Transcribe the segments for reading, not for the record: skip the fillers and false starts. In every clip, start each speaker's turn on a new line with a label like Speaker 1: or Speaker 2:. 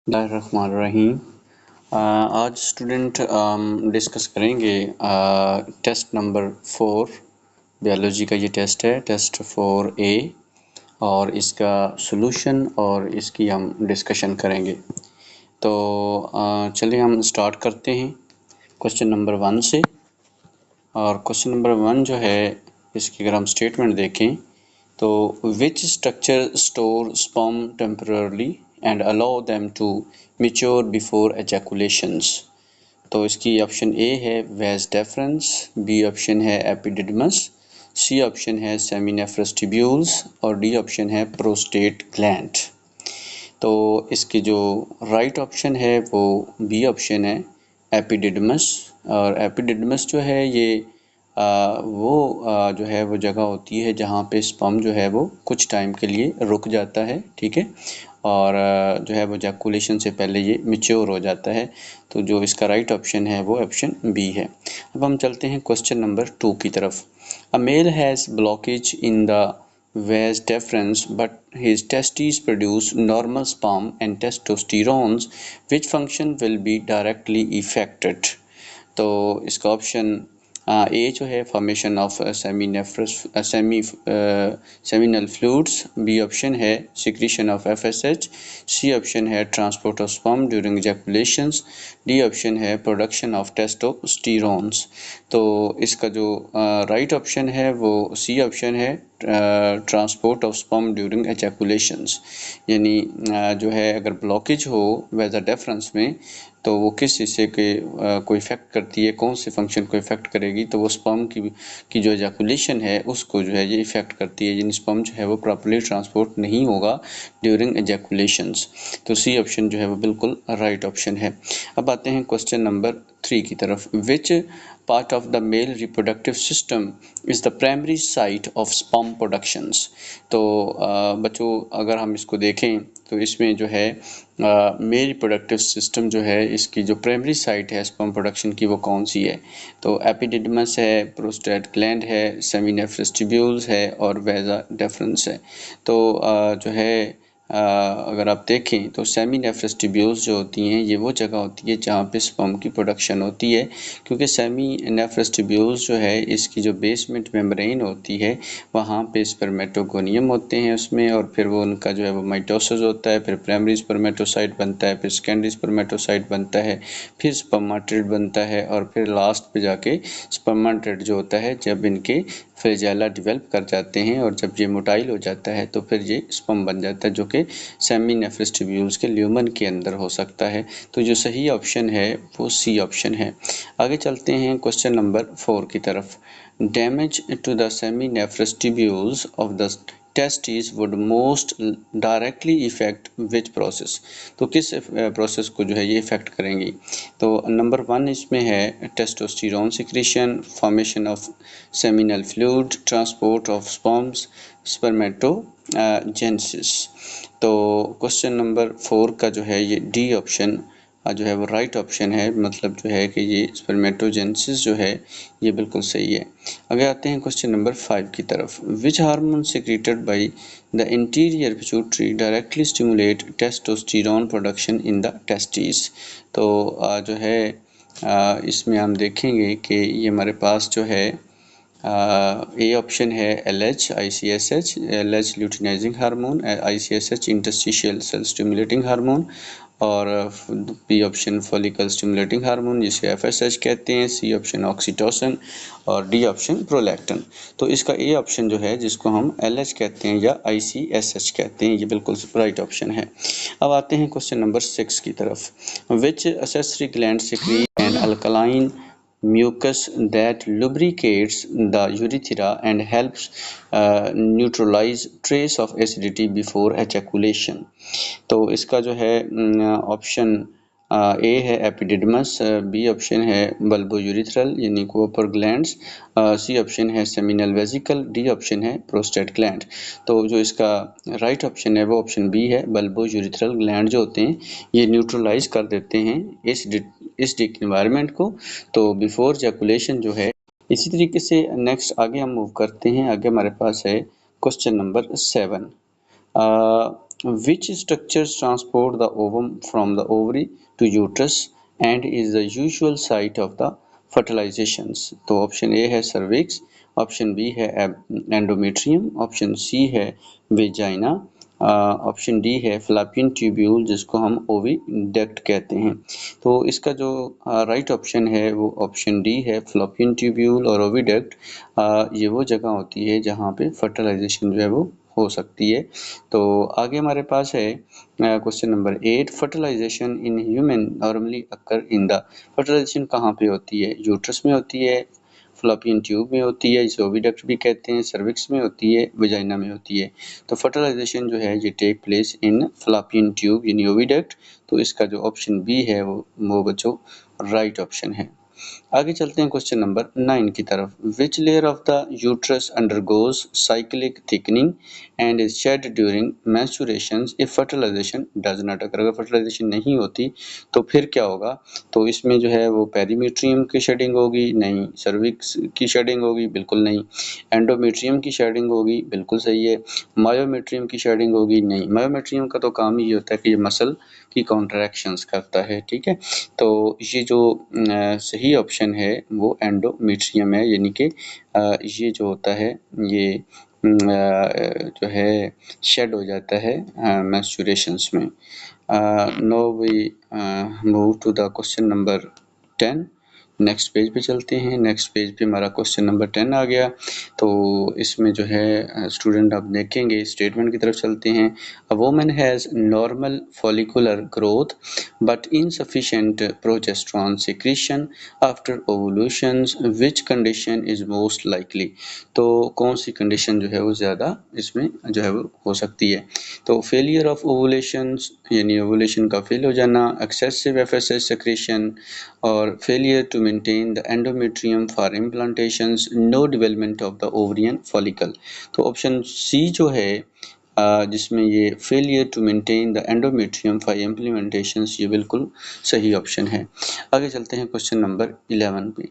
Speaker 1: बिस्मिल्लाहिर्रहमानिर्रहीम। आज student discuss करेंगे टेस्ट नंबर 4 बायोलॉजी का। ये टेस्ट है टेस्ट 4A और इसका सॉल्यूशन और इसकी हम डिस्कशन करेंगे। तो चलिए हम स्टार्ट करते हैं क्वेश्चन नंबर 1 से। और क्वेश्चन नंबर 1 जो है इसकी अगर हम स्टेटमेंट देखें तो which structure store sperm temporarily and allow them to mature before ejaculations. तो इसकी ऑप्शन ए है वेस डेफरेंस, बी ऑप्शन है एपिडिडमस, सी ऑप्शन है सेमिनेफ्रस ट्यूब्यूल्स और डी ऑप्शन है प्रोस्टेट ग्लैंड। तो इसकी जो राइट ऑप्शन है वो बी ऑप्शन है एपिडिडमस। और एपिडिडमस जो है ये जो है वो जगह होती है जहाँ पे स्पर्म जो है वो कुछ टाइम के लिए रुक जाता है, ठीक है, और जो है वो जैकुलेशन से पहले ये मैच्योर हो जाता है। तो जो इसका राइट ऑप्शन है वो ऑप्शन बी है। अब हम चलते हैं क्वेश्चन नंबर 2 की तरफ। A male has blockage in the vas deferens but his testes produce normal sperm and testosterones, which function will be directly affected? तो इसका ऑप्शन ए जो है formation of seminal fluids, B option है secretion of FSH, C option है transport of sperm during ejaculations, D option है production of testosterones. तो इसका जो राइट ऑप्शन है वो सी ऑप्शन है transport of sperm during ejaculations. यानी जो है अगर ब्लॉकेज हो वेज़र डेफरेंस में तो वो किस हिस्से के को इफ़ेक्ट करती है, कौन से फंक्शन को इफ़ेक्ट करेगी, तो वो स्पर्म की जो एजैकुलेशन है उसको जो है ये इफ़ेक्ट करती है। यानी स्पर्म जो है वो प्रॉपर्ली ट्रांसपोर्ट नहीं होगा ड्यूरिंग एजैकुलेशंस। तो सी ऑप्शन जो है वो बिल्कुल राइट ऑप्शन है। अब आते हैं क्वेश्चन नंबर 3 की तरफ। विच part of the male reproductive system is the primary site of sperm productions? तो बच्चों अगर हम इसको देखें तो इसमें जो है मेल रिप्रोडक्टिव सिस्टम जो है इसकी जो प्राइमरी साइट है स्पर्म प्रोडक्शन की वो कौन सी है? तो एपिडिडमस है, प्रोस्टेट ग्लैंड है, सेमिनेफ्रस ट्यूब्यूल्स है और वेजा डेफरेंस है। तो जो है अगर आप देखें तो सेमिनेफ्रस ट्यूब्यूल्स जो होती हैं ये वो जगह होती है जहाँ पे स्पर्म की प्रोडक्शन होती है, क्योंकि सेमिनेफ्रस ट्यूब्यूल्स जो है इसकी जो बेसमेंट मेम्ब्रेन होती है वहाँ पे स्पर्मेटोगोनियम होते हैं उसमें, और फिर वो उनका जो है वो माइटोसिस होता है, फिर प्राइमरी स्पर्मेटोसाइट बनता है, फिर सेकेंडरी स्पर्मेटोसाइट बनता है, फिर स्पर्मेटोइड बनता है और फिर लास्ट पे जाके स्पर्मेटोइड जो होता है जब इनके फ्लैजेला डेवलप कर जाते हैं और जब ये मोटाइल हो जाता है तो फिर ये स्पर्म बन जाता है जो कि सेमिनेफ्रस ट्यूब्यूल्स के ल्यूमन के अंदर हो सकता है। तो जो सही ऑप्शन है वो सी ऑप्शन है। आगे चलते हैं क्वेश्चन नंबर 4 की तरफ। Damage to the seminiferous tubules of the testes would most directly affect which process? तो किस प्रोसेस को जो है ये इफेक्ट करेंगी? तो नंबर 1 इसमें है testosterone secretion, formation of seminal fluid, transport of sperms, spermatogenesis. तो क्वेश्चन नंबर 4 का जो है ये डी ऑप्शन जो है वो राइट ऑप्शन है, मतलब जो है कि ये स्पर्मेटोजेनेसिस जो है ये बिल्कुल सही है। आगे आते हैं क्वेश्चन नंबर 5 की तरफ। Which hormone secreted by the interior pituitary directly stimulate testosterone production in the testis? तो जो है इसमें हम देखेंगे कि ये हमारे पास जो है ए ऑप्शन है LH ICSH, LH luteinizing hormone, ICSH interstitial cell stimulating hormone, और B option follicle stimulating hormone जिसे FSH कहते हैं, सी ऑप्शन ऑक्सीटोसिन और डी ऑप्शन प्रोलैक्टिन। तो इसका ए ऑप्शन जो है जिसको हम LH कहते हैं या ICSH कहते हैं ये बिल्कुल राइट ऑप्शन है। अब आते हैं क्वेश्चन नंबर 6 की तरफ। विच accessory gland secrete an alkaline mucus that lubricates the urethra and helps neutralize trace of acidity before ejaculation? तो इसका जो है ऑप्शन ए है एपिडिडमस, बी ऑप्शन है बल्बोयूरिथ्रल यानी कोपर ग्लैंड्स, सी ऑप्शन है सेमिनल वेसिकल, डी ऑप्शन है प्रोस्टेट ग्लैंड। तो जो इसका राइट ऑप्शन है वो ऑप्शन बी है। बल्बोयूरिथ्रल ग्लैंड जो होते हैं ये न्यूट्रलाइज कर देते हैं एसिडिक इन्वायरमेंट को, तो बिफोर जैकुलेशन जो है। इसी तरीके से नेक्स्ट आगे हम मूव करते हैं। आगे हमारे पास है question number 7। Which structures transport the ovum from the ovary to uterus and is the usual site of the fertilizations? तो ऑप्शन ए है सर्विक्स, ऑप्शन बी है एंडोमेट्रियम, ऑप्शन सी है वेजाइना, ऑप्शन डी है फ्लैपियन tubule जिसको हम oviduct कहते हैं। तो इसका जो राइट ऑप्शन है वो ऑप्शन डी है फ्लैपियन ट्यूब्यूल और ओविडक्ट ये वो जगह होती है जहाँ पे फर्टिलाइजेशन जो है वो हो सकती है। तो आगे हमारे पास है question number 8, fertilisation in human normally occur in the, fertilisation कहाँ पे होती है? यूट्रस में होती है, फ्लैपियन ट्यूब में होती है जिसे ओविडक्ट भी कहते हैं, सर्विक्स में होती है, वजाइना में होती है। तो फर्टिलाइजेशन जो है ये take place in fallopian tube यानी ओविडक्ट। तो इसका जो ऑप्शन बी है वो बच्चों राइट ऑप्शन है। आगे चलते हैं क्वेश्चन नंबर 9 की तरफ। Which layer of the uterus undergoes cyclic thickening and is shed during menstruation if fertilisation does not occur? अगर फर्टिलाइजेशन नहीं होती तो फिर क्या होगा? तो इसमें जो है वो पेरीमीट्रियम की शेडिंग होगी? नहीं। सर्विक्स की शेडिंग होगी? बिल्कुल नहीं। एंडोमेट्रियम की शेडिंग होगी? बिल्कुल सही है। मायोमेट्रियम की शेडिंग होगी? नहीं। मायोमेट्रियम का तो काम ये होता है कि ये मसल की कॉन्ट्रैक्शंस करता है, ठीक है। तो ये जो सही ऑप्शन है वो एंडोमेट्रियम है, यानी कि ये जो होता है ये जो है शेड हो जाता है मेंस्ट्रुएशंस में। Now we move to the question number 10। Next page पे चलते हैं। नेक्स्ट पेज पे हमारा क्वेश्चन नंबर 10 आ गया। तो इसमें जो है स्टूडेंट आप देखेंगे स्टेटमेंट की तरफ चलते हैं। A woman has normal follicular growth but insufficient progesterone secretion after ovulations, which condition is most likely? तो कौन सी कंडीशन जो है वो ज़्यादा इसमें जो है वो हो सकती है? तो फेलियर ऑफ ओवुलेशंस यानी ओवुलेशन का फेल हो जाना, एक्सेसिव एफएसएच सिक्रीशन और failure to maintain the endometrium for implantations, no development of the ovarian follicle. तो ऑप्शन सी जो है जिसमें ये failure to maintain the endometrium for implementations, ये बिल्कुल सही ऑप्शन है। आगे चलते हैं क्वेश्चन नंबर 11 पे।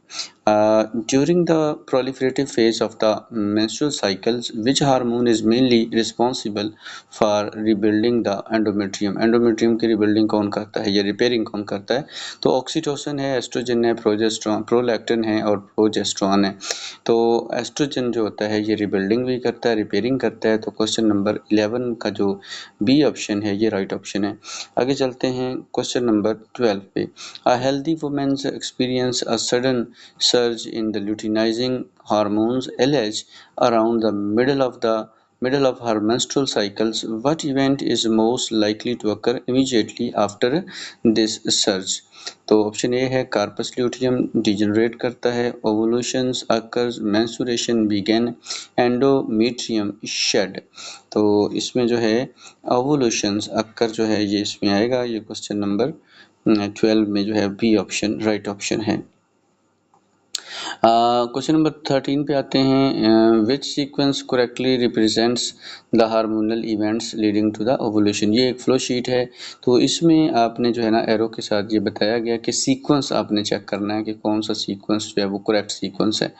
Speaker 1: During the proliferative phase of the menstrual cycles which hormone is mainly responsible for rebuilding the endometrium? Endometrium की रिबिल्डिंग कौन करता है या रिपेयरिंग कौन करता है? तो ऑक्सीटोसिन है, एस्ट्रोजन है, प्रोजेस्टेरोन, प्रोलैक्टिन है और प्रोजेस्टेरोन है। तो एस्ट्रोजन जो होता है ये रिबिल्डिंग भी करता है, रिपेयरिंग करता है। तो क्वेश्चन नंबर 11 का जो बी ऑप्शन है ये राइट ऑप्शन है। आगे चलते हैं क्वेश्चन नंबर 12 पे। A healthy women's experience a sudden surge in the luteinizing hormones LH around the middle of her menstrual cycles. What event is most likely to occur immediately after this surge? तो option A है corpus luteum degenerate करता है, ovulations occurs, menstruation begin, endometrium shed. तो इसमें जो है ओवुलेशंस अकर जो है ये इसमें आएगा। ये क्वेश्चन नंबर 12 में जो है बी ऑप्शन राइट ऑप्शन है। क्वेश्चन नंबर 13 पे आते हैं। Which sequence correctly represents the hormonal events leading to the ovulation? ये एक फ्लो शीट है। तो इसमें आपने जो है ना एरो के साथ ये बताया गया कि सीक्वेंस आपने चेक करना है कि कौन सा सीक्वेंस जो है वो करेक्ट सीक्वेंस है।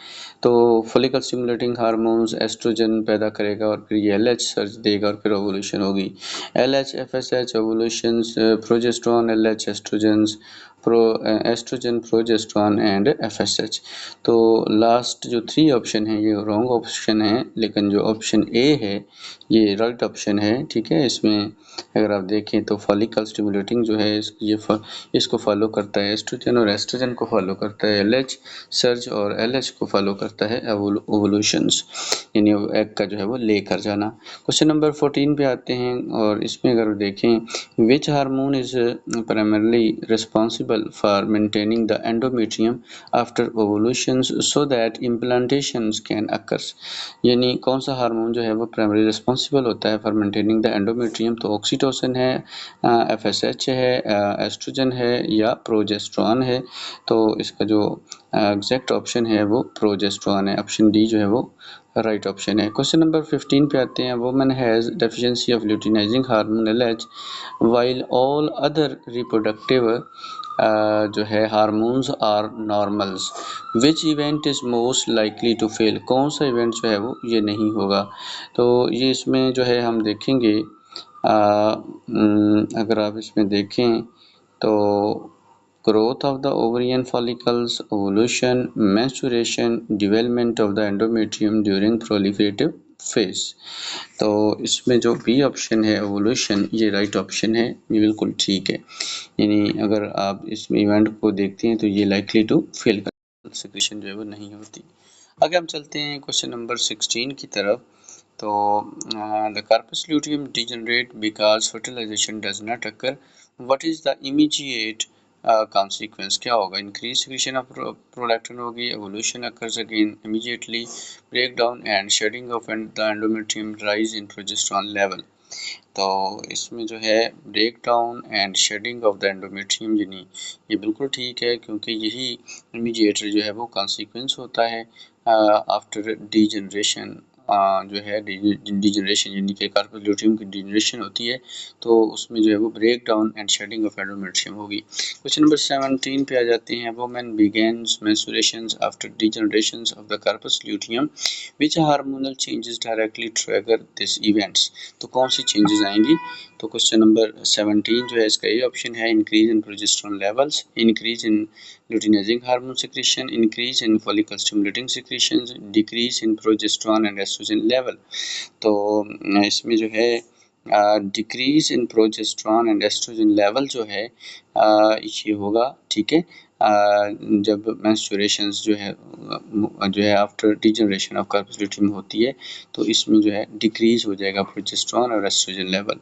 Speaker 1: तो फॉलिकल स्टिमुलेटिंग हार्मोन्स एस्ट्रोजन पैदा करेगा और फिर ये LH सर्ज देगा और फिर ओवुलेशन होगी। LH FSH ovulations, progesterone LH estrogens, estrogen progesterone and FSH। तो लास्ट जो 3 ऑप्शन है ये रॉन्ग ऑप्शन है, लेकिन जो ऑप्शन ए है ये राइट ऑप्शन है, ठीक है। इसमें अगर आप देखें तो फॉलिकल स्टिमुलेटिंग जो है इसको फॉलो करता है एस्ट्रोजन और एस्ट्रोजन को फॉलो करता है LH सर्ज और LH को फॉलो करता है ओवुलेशंस यानी एग का जो है वो लेकर जाना। क्वेश्चन नंबर 14 पे आते हैं और इसमें अगर देखें which hormone is primarily responsible for maintaining the endometrium after ovulations so that implantations can occurs? यानी कौन सा हार्मोन जो है वो प्राइमरी रिस्पॉन्सिबल होता है फॉर मेंटेनिंग द एंडोमेट्रियम? तो ऑक्सीटोसिन है, FSH है, एस्ट्रोजन है या प्रोजेस्टेरोन है? तो इसका जो एग्जैक्ट ऑप्शन है वो प्रोजेस्टेरोन है। ऑप्शन डी जो है वो राइट ऑप्शन है। क्वेश्चन नंबर 15 पे आते हैं। Woman has deficiency of luteinizing hormone LH while all other reproductive जो है hormones are normals, which event is most likely to fail? कौन सा इवेंट जो है वो ये नहीं होगा? तो ये इसमें जो है हम देखेंगे अगर आप इसमें देखें तो growth of the ovarian follicles, ovulation, menstruation, development of the endometrium during proliferative phase। तो इसमें जो बी ऑप्शन है ओवोल्यूशन, ये राइट ऑप्शन है, ये बिल्कुल ठीक है। यानी अगर आप इसमें इवेंट को देखते हैं तो ये लाइकली टू फेल कर, सिक्रेशन जो है वो नहीं होती। आगे हम चलते हैं क्वेश्चन नंबर 16 की तरफ। तो the corpus luteum degenerate because fertilization does not occur, what is the immediate consequence? क्या होगा? इंक्रीज सिक्रीशन ऑफ प्रोलैक्टिन होगी, evolution occurs again immediately, break down and shedding of the endometrium, rise in progesterone level. तो इसमें जो है break down and shedding of the endometrium, यानी ये बिल्कुल ठीक है, क्योंकि यही इमीडिएट जो है वो कॉन्सिक्वेंस होता है आफ्टर डीजनरेशन। जो है डीजनरेशन यानी कि कार्पस ल्यूटियम की डीजनरेशन होती है, तो उसमें जो है वो break down and shedding of endometrium होगी। क्वेश्चन नंबर 17 पे आ जाते हैं। Women begins menstruations after degeneration of the corpus luteum, which hormonal changes directly trigger this events? तो कौन सी चेंजेस आएंगी? तो क्वेश्चन नंबर 17 जो है इसका ये ऑप्शन है, increase in progesterone levels, increase in luteinizing hormone secretion, increase in follicle stimulating secretions, decrease in progesterone and estrogen level। तो इसमें जो है decrease in progesterone and estrogen level जो है ये होगा, ठीक है, जब मेंस्ट्रुएशंस जो है after degeneration of corpus luteum होती है, तो इसमें जो है डिक्रीज हो जाएगा प्रोजेस्टेरॉन और एस्ट्रोजन लेवल।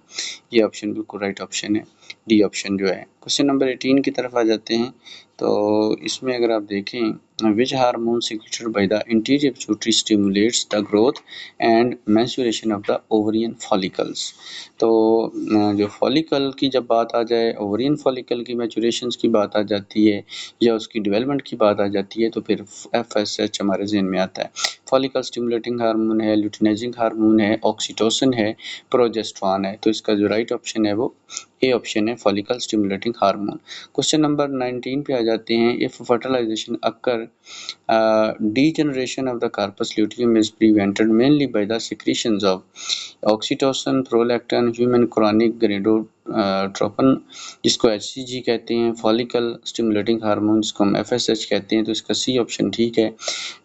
Speaker 1: ये ऑप्शन बिल्कुल राइट ऑप्शन है, डी ऑप्शन जो है। क्वेश्चन नंबर 18 की तरफ आ जाते हैं। तो इसमें अगर आप देखें, which hormone secreted by the interior pituitary stimulates the growth and maturation of the ovarian follicles? तो जो फॉलिकल की जब बात आ जाए, ओवरियन फॉलिकल की मैच्योरेशन की बात आ जाती है या उसकी डेवलपमेंट की बात आ जाती है, तो फिर FSH हमारे जहन में आता है। फॉलिकल स्टिमुलेटिंग हार्मोन है, ल्यूटिनाइजिंग हार्मोन है, ऑक्सीटोसिन है, प्रोजेस्टेरॉन है। तो इसका जो राइट ऑप्शन है वो ए ऑप्शन है, follicle stimulating hormone. Question number 19 पे आ जाते हैं। If fertilization occur, degeneration of the corpus luteum is prevented mainly by the secretions of oxytocin, prolactin, human chronic gonadotropin जिसको HCG कहते हैं, फॉलिकल स्टिमुलेटिंग हार्मोन जिसको हम FSH कहते हैं। तो इसका सी ऑप्शन ठीक है,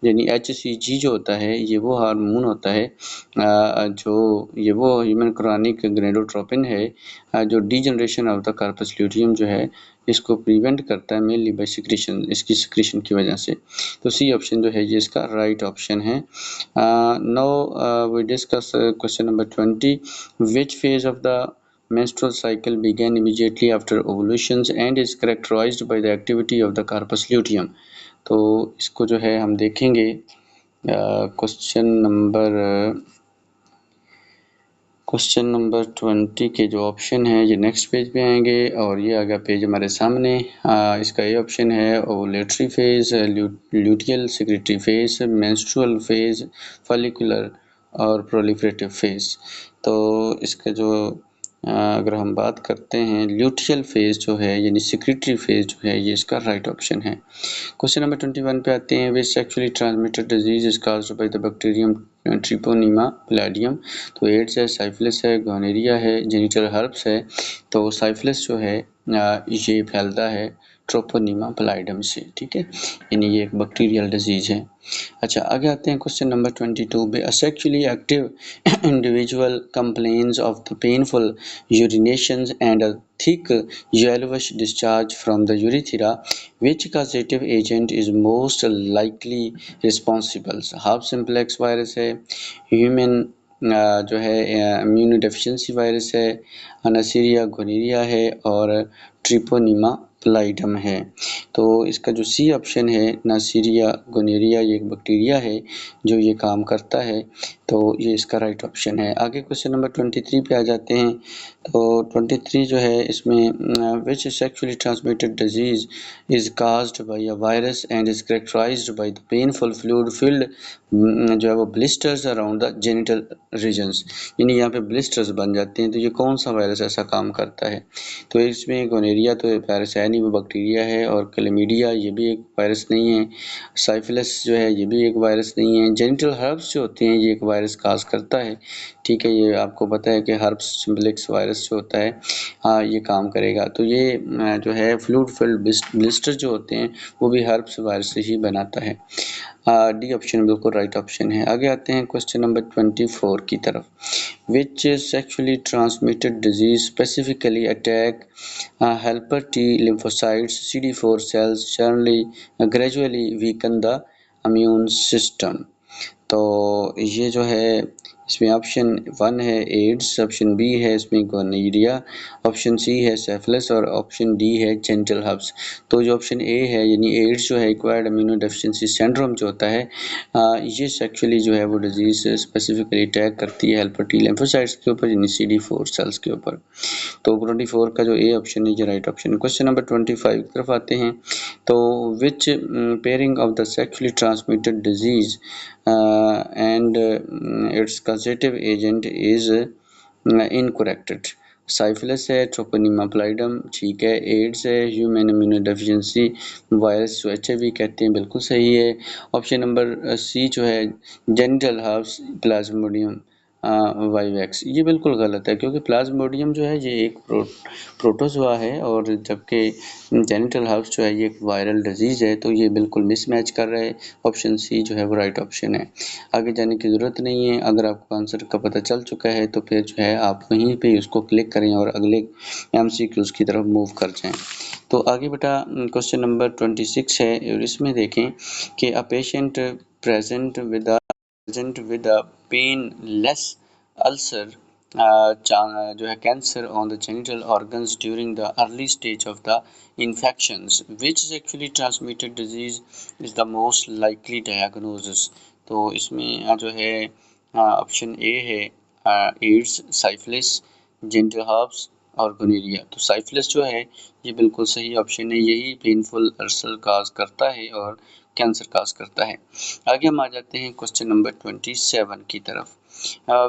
Speaker 1: यानी HCG जो होता है ये वो हार्मोन होता है जो ये वो ह्यूमन क्रॉनिक गोनाडोट्रोपिन है जो degeneration of the corpus luteum जो है इसको प्रिवेंट करता है, मेनली बाय सिक्रीशन, इसकी सिक्रीशन की वजह से। तो सी ऑप्शन जो है ये इसका राइट ऑप्शन है। Now we discuss question number 20। Which phase of the menstrual cycle began immediately after ovulations and is characterized by the activity of the corpus luteum? तो इसको जो है हम देखेंगे क्वेश्चन नंबर 20 के जो ऑप्शन है ये नेक्स्ट पेज पे आएंगे और ये आगे पेज हमारे सामने। इसका ये ऑप्शन है ovulatory phase, luteal secretary phase, menstrual phase, follicular और प्रोलिफरेटिव फेज। तो इसका जो अगर हम बात करते हैं ल्यूटियल फेज जो है यानी सेक्रेटरी फेज जो है ये इसका राइट ऑप्शन है। क्वेश्चन नंबर 21 पे आते हैं। Which sexually transmitted disease is caused by the bacterium treponema pallidum? तो एड्स है, साइफिलिस है, गोनेरिया है, जेनिटल हर्प्स है। तो साइफिलिस जो है ये फैलता है ट्रोपोनिमा पलाइडम से, ठीक है, यानी ये एक बैक्टीरियल डिजीज है। अच्छा आगे आते हैं क्वेश्चन नंबर 22 पे। A sexually active individual complains of the painful urinations and a thick yellowish discharge from the urethra, which causative agent is most likely responsible? Half simplex virus है, human जो है immuno deficiency virus है, अनासीरिया gonorrhoea है और Treponema पलाइडम है। तो इसका जो सी ऑप्शन है नासीरिया गोनेरिया, ये एक बैक्टीरिया है जो ये काम करता है, तो ये इसका राइट ऑप्शन है। आगे क्वेश्चन नंबर 23 पे आ जाते हैं। तो 23 जो है इसमें which sexually transmitted disease is caused by a virus and is characterised by the painful fluid filled जो है वो blisters around the genital regions, यानी यहाँ पे ब्लिस्टर्स बन जाते हैं। तो ये कौन सा वायरस ऐसा काम करता है? तो इसमें गोनेरिया तो वायरस है नहीं, वो बैक्टीरिया है, और क्लेमिडिया ये भी एक वायरस नहीं है, साइफिलिस जो है ये भी एक वायरस नहीं है, जेनिटल हर्ब्स जो होते हैं ये एक वायरस काज करता है। ठीक है, ये आपको पता है कि हर्प्स सिम्प्लेक्स वायरस जो होता है ये काम करेगा। तो ये जो है फ्लूइड फिल्ड ब्लिस्टर जो होते हैं वो भी हर्प्स वायरस से ही बनाता है। डी ऑप्शन बिल्कुल राइट ऑप्शन है। आगे आते हैं क्वेश्चन नंबर 24 की तरफ। Which sexually transmitted disease specifically attack helper T lymphocytes CD4 cells gradually weaken the immune system? तो ये जो है इसमें ऑप्शन 1 है एड्स, ऑप्शन बी है इसमें गोनोरिया, ऑप्शन सी है सिफिलिस और ऑप्शन डी है जेनिटल हर्प्स। तो जो ऑप्शन ए है यानी एड्स जो है एक्वायर्ड इम्यूनो डेफिशिएंसी सिंड्रोम जो होता है ये सेक्सुअली जो है वो डिजीज स्पेसिफिकली अटैक करती है हेल्पर टी लिम्फोसाइट्स के ऊपर यानी CD4 सेल्स के ऊपर। तो 24 का जो ए ऑप्शन है ये राइट ऑप्शन है। क्वेश्चन नंबर 25 की तरफ आते हैं। तो which pairing of the sexually transmitted disease and its causative agent is incorrect। Syphilis है, ट्रोपोनिमा प्लाइडम ठीक है, एड्स है, ह्यूमन इम्यूनोडेफिशिएंसी वायरस जो HIV कहते हैं बिल्कुल सही है। ऑप्शन नंबर सी जो है जेनिटल हर्प्स प्लाज्मोडियम वाइवैक्स ये बिल्कुल गलत है, क्योंकि प्लाज्मोडियम जो है ये एक प्रोटोजोआ है और जबकि जेनिटल हर्प्स जो है ये एक वायरल डिजीज़ है। तो ये बिल्कुल मिसमैच कर रहा है। ऑप्शन सी जो है वो राइट ऑप्शन है। आगे जाने की ज़रूरत नहीं है। अगर आपको आंसर का पता चल चुका है तो फिर जो है आप वहीं पे उसको क्लिक करें और अगले MCQs की तरफ मूव कर जाएं। तो आगे बेटा क्वेश्चन नंबर 26 है और इसमें देखें कि a patient present with a painless ulcer जो है cancer on the genital organs during the early stage of the infections, which sexually transmitted disease is the most likely diagnosis? तो इसमें जो है ऑप्शन ए है एड्स, साइफिलिस, जेनिटल हर्प्स और gonorrhoea. तो syphilis जो है ये बिल्कुल सही ऑप्शन है, यही पेनफुल अल्सर काज करता है और कैंसर काज करता है। आगे हम आ जाते हैं क्वेश्चन नंबर 27 की तरफ।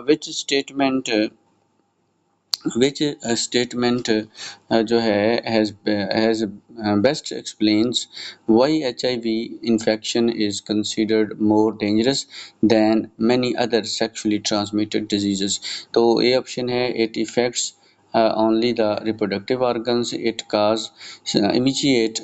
Speaker 1: विच स्टेटमेंट जो है has best explains why HIV infection is considered more dangerous than many other sexually transmitted diseases? तो ए ऑप्शन है it affects only the reproductive organs, it cause immediate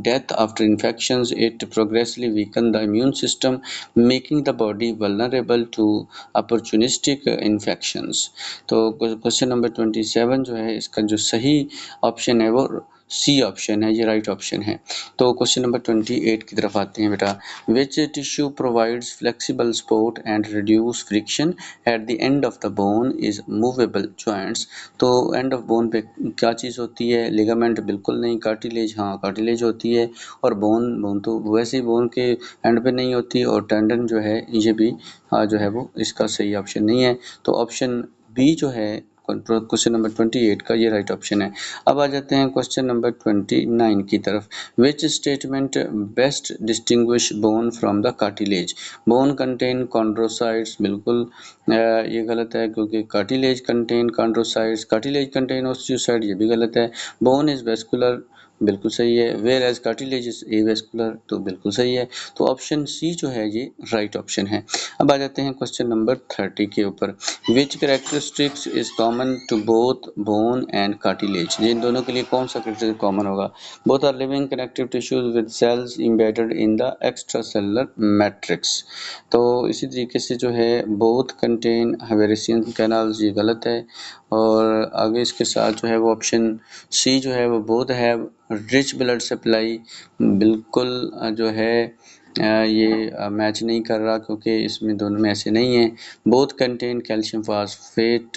Speaker 1: death after infections, it progressively weaken the immune system, making the body vulnerable to opportunistic infections। तो question number 27 जो है इसका जो सही option है वो सी ऑप्शन है, ये राइट ऑप्शन है। तो क्वेश्चन नंबर 28 की तरफ आते हैं बेटा। Which tissue provides flexible support and reduce friction at the end of the bone is movable joints? तो एंड ऑफ बोन पे क्या चीज़ होती है? लिगामेंट बिल्कुल नहीं, कार्टिलेज हाँ कार्टिलेज होती है, और बोन तो वैसे ही बोन के एंड पे नहीं होती, और टेंडन जो है ये भी जो है वो इसका सही ऑप्शन नहीं है। तो ऑप्शन बी जो है क्वेश्चन नंबर 28 का ये राइट ऑप्शन है। अब आ जाते हैं क्वेश्चन नंबर 29 की तरफ। Which statement best distinguish bone from the cartilage? Bone contain chondrocytes, बिल्कुल ये गलत है, क्योंकि cartilage contain chondrocytes, cartilage contain osteocyte, ये भी गलत है। बोन इज वेस्कुलर, बिल्कुल सही है। Whereas cartilage is avascular, तो बिल्कुल सही है। तो ऑप्शन सी जो है ये राइट ऑप्शन है। अब आ जाते हैं क्वेश्चन नंबर 30 के ऊपर। Which characteristics is common to both bone and cartilage? इन दोनों के लिए कौन सा कैरेक्टरिस्टिक कॉमन होगा? Both are living connective tissues with cells embedded in the extracellular matrix. तो इसी तरीके से जो है बोथ कंटेन हेवेरेसियन कैनाल्स, ये गलत है। और आगे इसके साथ जो है वो ऑप्शन सी जो है वो बोथ है रिच ब्लड सप्लाई, बिल्कुल जो है ये मैच नहीं कर रहा, क्योंकि इसमें दोनों में ऐसे नहीं है। Both contain calcium phosphate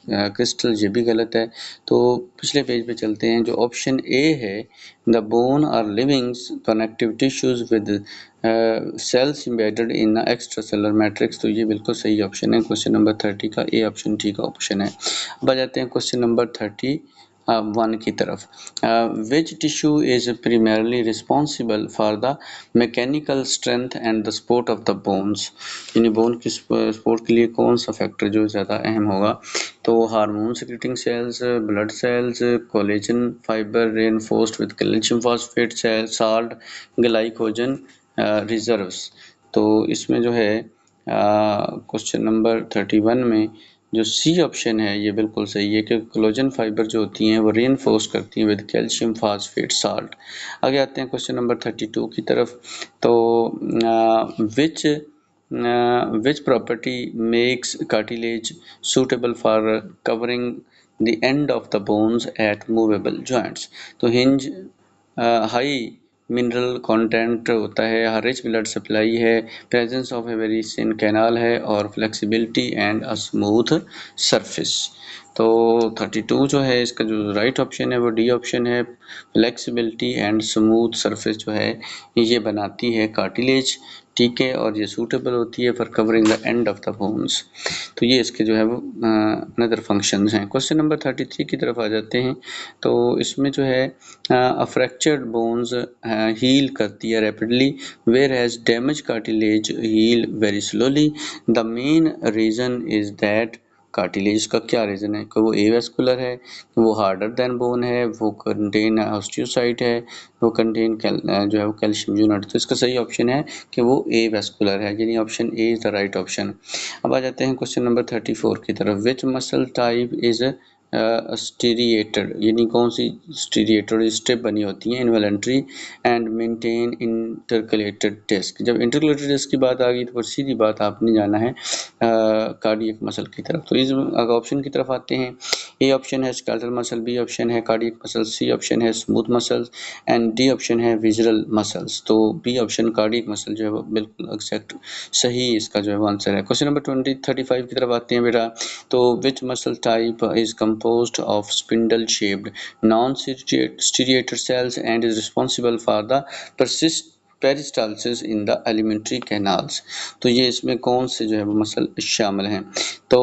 Speaker 1: crystal, ये भी गलत है। तो पिछले पेज पे चलते हैं। जो ऑप्शन ए है the bone are living connective tissues with cells embedded in extracellular matrix, तो ये बिल्कुल सही ऑप्शन है। क्वेश्चन नंबर 30 का ए ऑप्शन ठीक ऑप्शन है। अब आ जाते हैं क्वेश्चन नंबर 31 की तरफ। Which tissue is primarily responsible for the mechanical strength and the support of the bones? यानी बोन की सपोर्ट के लिए कौन सा फैक्टर जो ज़्यादा अहम होगा? तो hormone secreting cells, blood cells, collagen fibre reinforced with calcium phosphate cell, salt, glycogen reserves. तो इसमें जो है क्वेश्चन नंबर 31 में जो सी ऑप्शन है ये बिल्कुल सही है, क्योंकि कोलेजन फाइबर जो होती हैं वो रीइंफोर्स करती हैं विद कैल्शियम फास्फेट साल्ट। आगे आते हैं क्वेश्चन नंबर 32 की तरफ। तो which property makes cartilage suitable for covering the end of the bones at movable joints? तो hinge हाई मिनरल कंटेंट होता है, रिच ब्लड सप्लाई है, presence of a very thin canal है और flexibility and a smooth surface. तो 32 जो है इसका जो राइट ऑप्शन है वो डी ऑप्शन है, फ्लेक्सिबिलिटी एंड स्मूथ सरफेस जो है ये बनाती है कार्टिलेज, ठीक है, और ये सूटेबल होती है for covering the end of the bones. तो ये इसके जो है वो अनदर फंक्शंस हैं। क्वेश्चन नंबर 33 की तरफ आ जाते हैं। तो इसमें जो है फ्रैक्चर्ड बोन्स हील करती है rapidly, whereas damage cartilage heal very slowly. The main reason is that cartilage का क्या रीज़न है कि वो एवेस्कुलर है, वो हार्डर देन बोन है, वो कंटेन ऑस्टियोसाइट है, वो कंटेन जो है वो कैल्शियम यूनिट। तो इसका सही ऑप्शन है कि वो एवेस्कुलर है, यानी option A is the right option. अब आ जाते हैं क्वेश्चन नंबर 34 की तरफ। Which muscle type is striated, यानी कौन सी स्टीरिएटेड स्टेप बनी होती हैं involuntary and maintain intercalated disc. जब इंटरकलेटेड डिस्क की बात आ गई तो सीधी बात आपने जाना है कार्डियक मसल की तरफ। तो इस ऑप्शन की तरफ आते हैं। ए ऑप्शन है स्केलेटल मसल, बी ऑप्शन है कार्डियक मसल, सी ऑप्शन है smooth muscles and D option है विजरल मसल्स। तो बी ऑप्शन कार्डियक मसल जो है वो बिल्कुल एग्जैक्ट सही इसका जो है वो आंसर है। क्वेश्चन नंबर 35 की तरफ आते हैं बेटा। तो विच muscle type is composed of spindle shaped non-striated cells and is responsible for the peristalsis in the alimentary canals। तो ये इसमें कौन से जो है वो मसल शामिल हैं? तो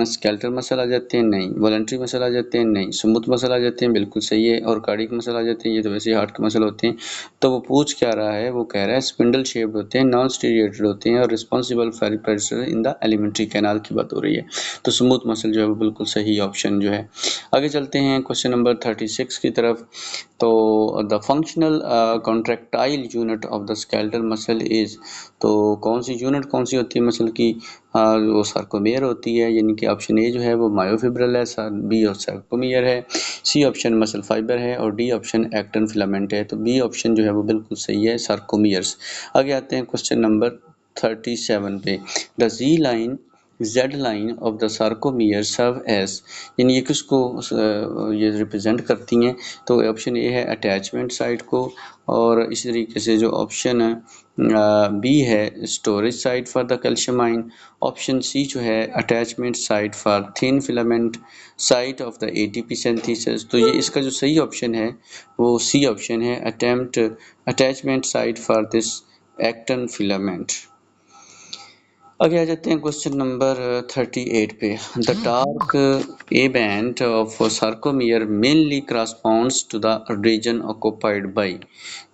Speaker 1: स्केलेटल मसल आ जाते हैं, नहीं। वॉलंटरी मसल आ जाते हैं, नहीं। स्मूथ मसल आ जाते हैं, बिल्कुल सही है। और कार्डियक मसल आ जाते हैं, ये तो वैसे ही हार्ट के मसल होते हैं। तो वो पूछ क्या रहा है, वो कह रहा है स्पिंडल शेप्ड होते हैं, नॉन स्टीरिएटेड होते हैं और responsible for peristalsis in the alimentary canal की बात हो रही है। तो स्मूथ मसल जो है वो बिल्कुल सही ऑप्शन जो है। आगे चलते हैं क्वेश्चन नंबर 36 की तरफ। तो the functional contractile unit of the skeletal muscle is, तो कौन सी यूनिट कौन सी होती है मसल की? वो सार्कोमेयर होती है, यानी कि ऑप्शन ए जो है वो मायोफिब्रल है, बी और सार्कोमेयर है, सी ऑप्शन मसल फाइबर है और डी ऑप्शन एक्टिन फिलामेंट है। तो बी ऑप्शन जो है वो बिल्कुल सही है, सार्कोमियर्स। आगे आते हैं क्वेश्चन नंबर 37 पे। The G line Z line of the sarcomere serve as, यानी ये किसको ये रिप्रेजेंट करती हैं? तो ऑप्शन ए है अटैचमेंट साइट को, और इसी तरीके से जो ऑप्शन बी है storage site for the calcium ion, option C जो है attachment site for thin filament site of the ATP synthesis. तो ये इसका जो सही ऑप्शन है वो सी ऑप्शन है, attachment site for this actin filament. आगे आ जाते हैं क्वेश्चन नंबर 38 पे। The dark A band of sarcomere mainly corresponds to the region occupied by.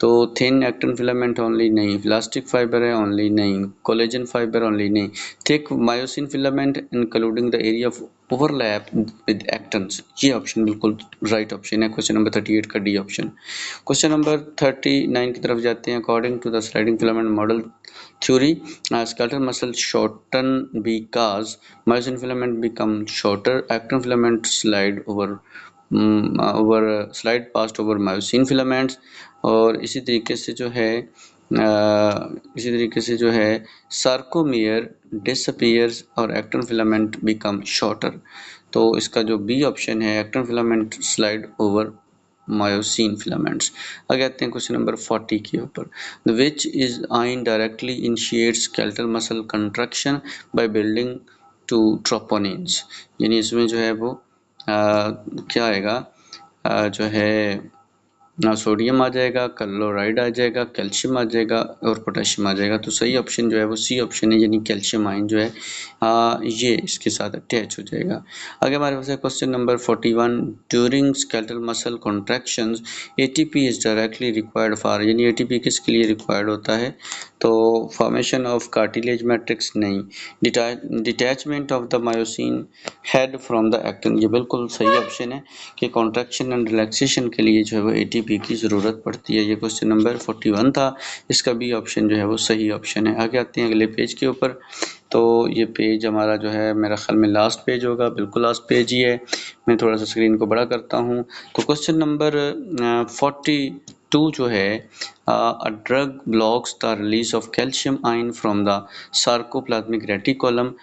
Speaker 1: तो थिन एक्टिन फिलामेंट ओनली नहीं, इलास्टिक फाइबर है ओनली नहीं, कोलेजन फाइबर ओनली नहीं, thick myosin filament including the area of overlap with actins. ये option बिल्कुल right option है, question number 38 का D option. Question number 39 की तरफ जाते हैं। According to the sliding filament model theory, skeletal muscle shorten because myosin filament become shorter, actin filament slide past over myosin filaments। और इसी तरीके से जो है सार्कोमियर डिसअपीयर्स और एक्टिन फिलामेंट बिकम शॉर्टर। तो इसका जो बी ऑप्शन है actin filament slide over myosin filaments. आगे आते हैं क्वेश्चन नंबर 40 के ऊपर। Which is ion directly initiate skeletal muscle contraction by building to troponins, यानी इसमें जो है वो क्या आएगा, जो है सोडियम आ जाएगा, क्लोराइड आ जाएगा, कैल्शियम आ जाएगा और पोटेशियम आ जाएगा। तो सही ऑप्शन जो है वो सी ऑप्शन है, यानी कैल्शियम आयन जो है ये इसके साथ अटैच हो जाएगा। आगे हमारे पास है question number 41। During skeletal muscle contractions ATP is directly required for, यानी एटीपी किसके लिए रिक्वायर्ड होता है? तो फॉर्मेशन ऑफ कार्टिलेज मैट्रिक्स नहीं, detachment of the myosin head from the actin. ये बिल्कुल सही ऑप्शन है कि कॉन्ट्रैक्शन एंड रिलैक्सेशन के लिए जो है वो एटीपी ATP की ज़रूरत पड़ती है। ये क्वेश्चन नंबर 41 था, इसका बी ऑप्शन जो है वो सही ऑप्शन है। आगे आते हैं अगले पेज के ऊपर। तो ये पेज हमारा जो है मेरा ख्याल में लास्ट पेज होगा, बिल्कुल लास्ट पेज ही है। मैं थोड़ा सा स्क्रीन को बड़ा करता हूँ। तो क्वेश्चन नंबर 42 जो है, a drug blocks the release of calcium ion from the sarcoplasmic reticulum.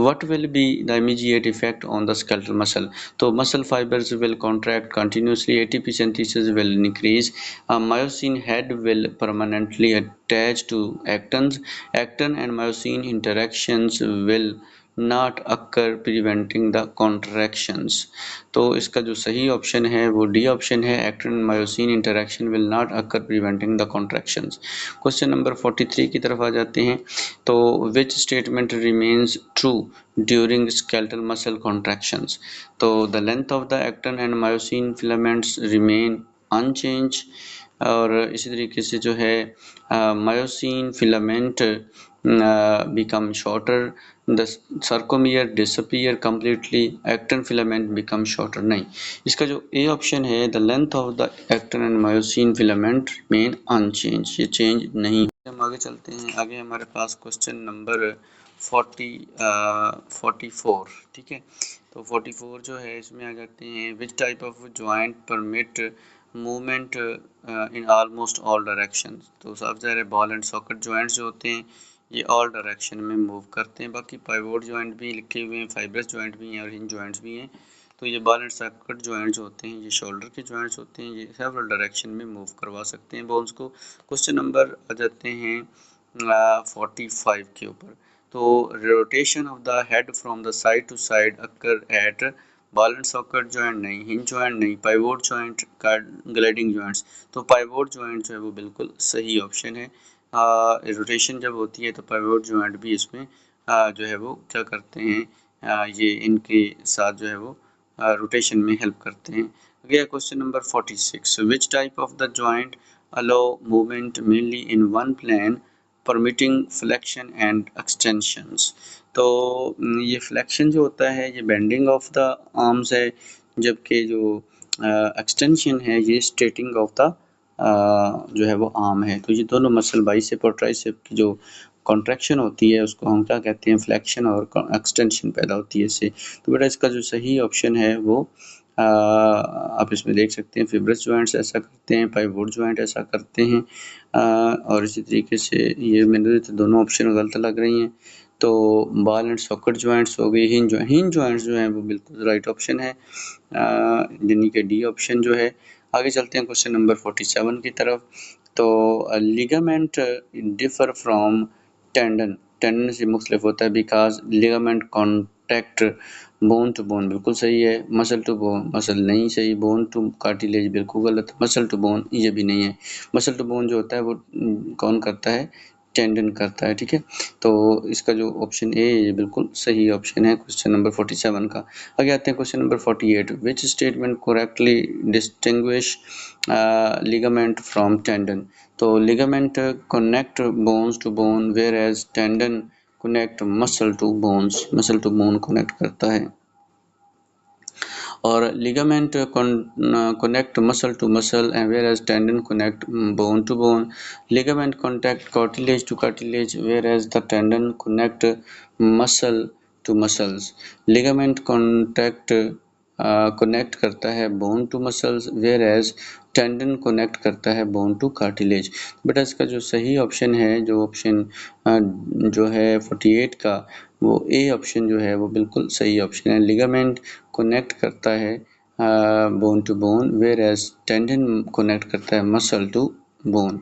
Speaker 1: What will be the immediate effect on the skeletal muscle? तो muscle fibers will contract continuously, ATP synthesis will increase, myosin head will permanently attach to actins, actin and myosin interactions will not occur preventing the contractions। तो इसका जो सही option है वो D option है, actin myosin interaction will not occur preventing the contractions. Question number 43 की तरफ आ जाते हैं। तो which statement remains true during skeletal muscle contractions? तो the length of the actin and myosin filaments remain unchanged, और इसी तरीके से जो है myosin filament become shorter, the sarcomere disappear completely, actin filament become shorter। नहीं, इसका जो ए ऑप्शन है, the length of the actin and myosin filament remain unchanged, ये चेंज नहीं। हम आगे चलते हैं। आगे हमारे पास क्वेश्चन नंबर 44, ठीक है। तो 44 जो है इसमें आ जाते हैं, विच type of joint permit movement in almost all direction? तो साफ ज़ाहिर है बॉल एंड सॉकेट ज्वाइंट्स जो होते हैं ये ऑल डायरेक्शन में मूव करते हैं। बाकी पाइवोट जॉइंट भी लिखे हुए हैं, फाइब्रस जॉइंट भी हैं और हिंज जॉइंट्स भी हैं। तो ये बॉल एंड सॉकेट जॉइंट्स होते हैं, ये शोल्डर के जॉइंट्स होते हैं, ये सेवरल डायरेक्शन में मूव करवा सकते हैं बोन्स को। क्वेश्चन नंबर आ जाते हैं 45 के ऊपर। तो rotation of the head from the side to side occur at ball and socket joint नहीं, हिंज जॉइंट नहीं, पाइवोट जॉइंट, ग्लाइडिंग जॉइंट्स। तो पाइवोट जॉइंट जो है वो बिल्कुल सही ऑप्शन है। रोटेशन जब होती है तो पाइवोट जॉइंट भी इसमें जो है वो क्या करते हैं, ये इनके साथ जो है वो रोटेशन में हेल्प करते हैं। अगला question number 46, which type of the joint allow movement mainly in one plane permitting flexion and extensions? तो ये फ्लेक्शन जो होता है ये बेंडिंग ऑफ द आर्म्स है, जबकि जो एक्सटेंशन है ये स्ट्रेटिंग ऑफ द जो है वो आर्म है। तो ये दोनों मसल बाइसेप और ट्राइसेप की जो कॉन्ट्रैक्शन होती है उसको हम क्या कहते हैं, फ्लेक्शन और एक्सटेंशन पैदा होती है इससे। तो बेटा इसका जो सही ऑप्शन है वो आप इसमें देख सकते हैं, फिब्रस जॉइंट्स ऐसा करते हैं, पाइवोट जॉइंट ऐसा करते हैं, और इसी तरीके से ये मेरे तो दोनों ऑप्शन गलत लग रही हैं। तो बॉल एंड सॉकेट जॉइंट्स हो गई, हिंज जॉइंट्स जो हैं वो बिल्कुल राइट ऑप्शन है, यानी कि डी ऑप्शन जो है। आगे चलते हैं क्वेश्चन नंबर 47 की तरफ। तो ligament differ from tendon, tendon से मुख्तलिफ होता है because ligament contact bone to bone, बिल्कुल सही है। मसल टू बोन, मसल नहीं सही। बोन टू कार्टिलेज बिल्कुल गलत। मसल टू बोन ये भी नहीं है। मसल टू बोन जो होता है वो कौन करता है, टेंडन करता है, ठीक है। तो इसका जो ऑप्शन ए ये बिल्कुल सही ऑप्शन है क्वेश्चन नंबर 47 का। आगे आते हैं question number 48, which statement correctly distinguish ligament from tendon? तो ligament connect bones to bone whereas tendon connect muscle to bones, muscle to bone connect करता है। और ligament connect muscle to muscle and whereas tendon connect bone to bone, ligament contact cartilage to cartilage whereas the tendon connect muscle to muscles, ligament contact connect करता है bone to muscles whereas tendon connect करता है bone two cartilage. बेटा इसका जो सही option है, जो ऑप्शन जो है 48 का, वो ए ऑप्शन जो है वो बिल्कुल सही ऑप्शन है। लिगामेंट कनेक्ट करता है bone to bone whereas tendon connect करता है मसल टू बोन।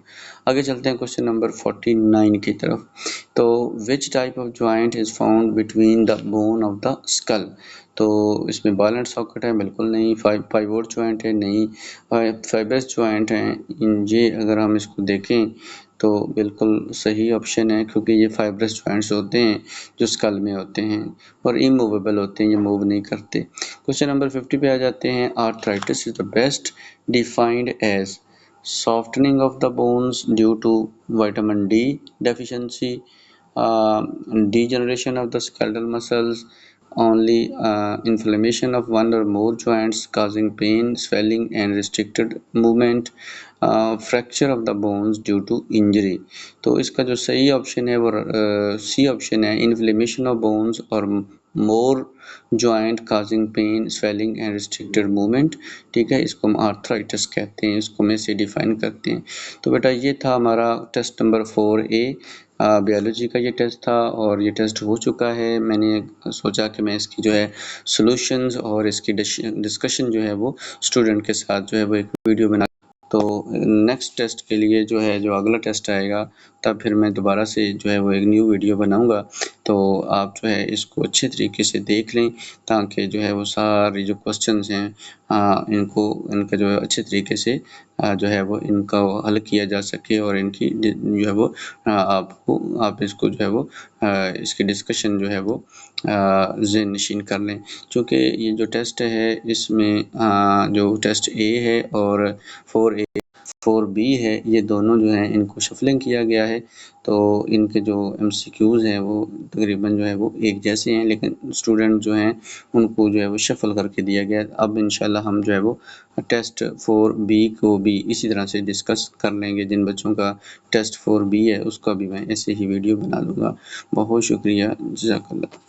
Speaker 1: आगे चलते हैं क्वेश्चन नंबर 49 की तरफ। तो विच type of joint is found between the bone of the skull? तो इसमें बॉल एंड सॉकेट है, बिल्कुल नहीं। पाइवोट जॉइंट है, नहीं। फाइब्रस जॉइंट हैं, ये अगर हम इसको देखें तो बिल्कुल सही ऑप्शन है, क्योंकि ये फाइब्रस जॉइंट्स होते हैं जो स्कल में होते हैं और इमूवेबल होते हैं, ये मूव नहीं करते। क्वेश्चन नंबर 50 पे आ जाते हैं। Arthritis is the best defined as softening of the bones due to vitamin D deficiency, degeneration of the skeletal muscles, only inflammation of one or more joints causing pain, swelling and restricted movement, fracture of the bones due to injury. तो इसका जो सही option है वो C option है, inflammation of bones और more joint causing pain, swelling and restricted movement. ठीक है, इसको हम आर्थराइटिस कहते हैं, इसको हम ऐसे डिफाइन करते हैं। तो बेटा ये था हमारा टेस्ट नंबर 4A बायोलॉजी का ये टेस्ट था और ये टेस्ट हो चुका है। मैंने सोचा कि मैं इसकी जो है सॉल्यूशंस और इसकी डिस्कशन जो है वो स्टूडेंट के साथ जो है वो एक वीडियो बना, तो नेक्स्ट टेस्ट के लिए जो है जो अगला टेस्ट आएगा तब फिर मैं दोबारा से जो है वो एक न्यू वीडियो बनाऊंगा। तो आप जो है इसको अच्छे तरीके से देख लें ताकि जो है वो सारी जो क्वेश्चंस हैं इनका जो है अच्छे तरीके से जो है वो इनका हल किया जा सके और इनकी जो है वो आप इसको जो है वो इसकी डिस्कशन जो है वो ज़हन नशीन कर लें। चूँकि ये जो टेस्ट है इसमें जो टेस्ट ए है और 4B है, ये दोनों जो हैं इनको शफलिंग किया गया है। तो इनके जो MCQs हैं वो तकरीबन जो है वो एक जैसे हैं, लेकिन स्टूडेंट जो हैं उनको जो है वो शफल करके दिया गया है। अब इंशाल्लाह हम जो है वो टेस्ट 4B को भी इसी तरह से डिस्कस कर लेंगे। जिन बच्चों का टेस्ट 4B है उसका भी मैं ऐसे ही वीडियो बना दूँगा। बहुत शुक्रिया, जज़ाकल्लाह।